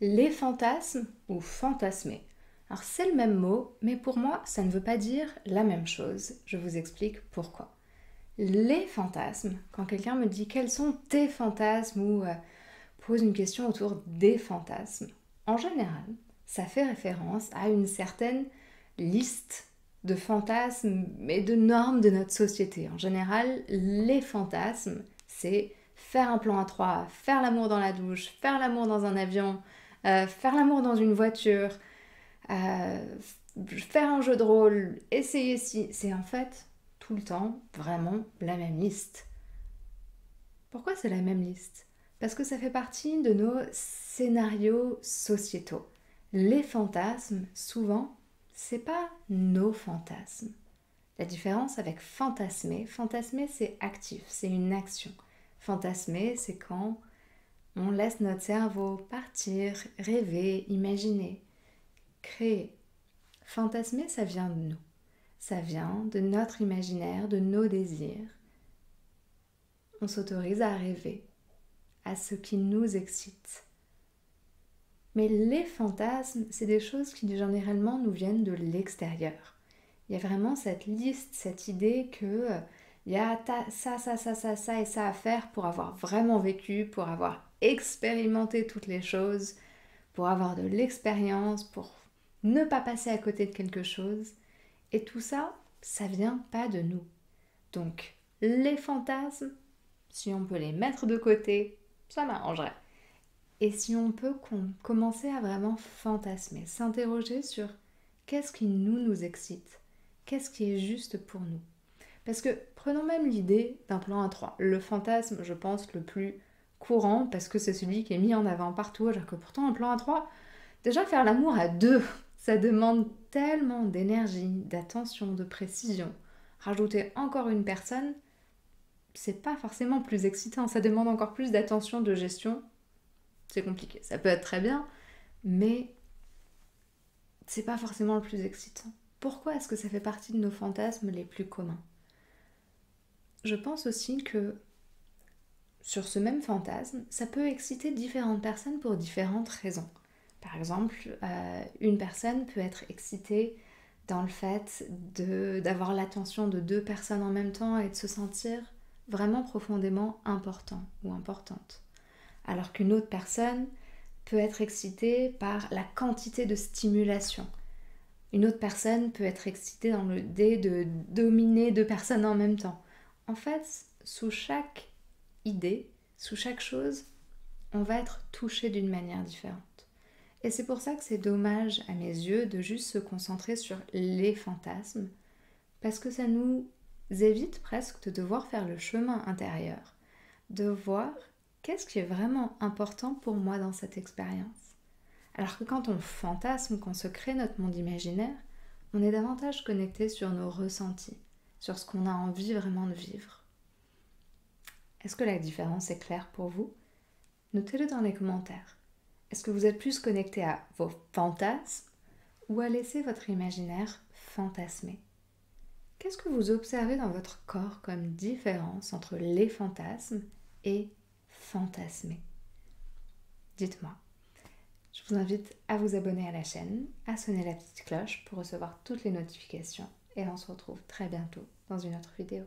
Les fantasmes ou fantasmer. Alors c'est le même mot, mais pour moi ça ne veut pas dire la même chose. Je vous explique pourquoi. Les fantasmes, quand quelqu'un me dit quels sont tes fantasmes ou pose une question autour des fantasmes, en général, ça fait référence à une certaine liste de fantasmes et de normes de notre société. En général, les fantasmes, c'est faire un plan à trois, faire l'amour dans la douche, faire l'amour dans un avion, faire l'amour dans une voiture, euh, faire un jeu de rôle, essayer si. C'est en fait tout le temps vraiment la même liste. Pourquoi c'est la même liste? Parce que ça fait partie de nos scénarios sociétaux. Les fantasmes, souvent, c'est pas nos fantasmes. La différence avec fantasmer c'est actif, c'est une action. Fantasmer, c'est quand on laisse notre cerveau partir, rêver, imaginer, créer. Fantasmer, ça vient de nous. Ça vient de notre imaginaire, de nos désirs. On s'autorise à rêver, à ce qui nous excite. Mais les fantasmes, c'est des choses qui généralement nous viennent de l'extérieur. Il y a vraiment cette liste, cette idée que il y a ça et ça à faire pour avoir vraiment vécu, pour avoir expérimenté toutes les choses, pour avoir de l'expérience, pour ne pas passer à côté de quelque chose. Et tout ça, ça vient pas de nous. Donc, les fantasmes, si on peut les mettre de côté, ça m'arrangerait. Et si on peut commencer à vraiment fantasmer, s'interroger sur qu'est-ce qui nous excite, qu'est-ce qui est juste pour nous. Parce que prenons même l'idée d'un plan à trois. Le fantasme, je pense, le plus courant, parce que c'est celui qui est mis en avant partout, alors que pourtant un plan à trois, déjà faire l'amour à deux, ça demande tellement d'énergie, d'attention, de précision. Rajouter encore une personne, c'est pas forcément plus excitant, ça demande encore plus d'attention, de gestion. C'est compliqué. Ça peut être très bien, mais c'est pas forcément le plus excitant. Pourquoi est-ce que ça fait partie de nos fantasmes les plus communs? Je pense aussi que sur ce même fantasme, ça peut exciter différentes personnes pour différentes raisons. Par exemple, une personne peut être excitée dans le fait d'avoir l'attention de deux personnes en même temps et de se sentir vraiment profondément important ou importante. Alors qu'une autre personne peut être excitée par la quantité de stimulation. Une autre personne peut être excitée dans l'idée de dominer deux personnes en même temps. En fait, sous chaque idée, sous chaque chose, on va être touché d'une manière différente. Et c'est pour ça que c'est dommage à mes yeux de juste se concentrer sur les fantasmes, parce que ça nous évite presque de devoir faire le chemin intérieur, de voir qu'est-ce qui est vraiment important pour moi dans cette expérience. Alors que quand on fantasme, qu'on se crée notre monde imaginaire, on est davantage connecté sur nos ressentis, sur ce qu'on a envie vraiment de vivre. Est-ce que la différence est claire pour vous? Notez-le dans les commentaires. Est-ce que vous êtes plus connecté à vos fantasmes ou à laisser votre imaginaire fantasmer? Qu'est-ce que vous observez dans votre corps comme différence entre les fantasmes et fantasmer? Dites-moi. Je vous invite à vous abonner à la chaîne, à sonner la petite cloche pour recevoir toutes les notifications et on se retrouve très bientôt dans une autre vidéo.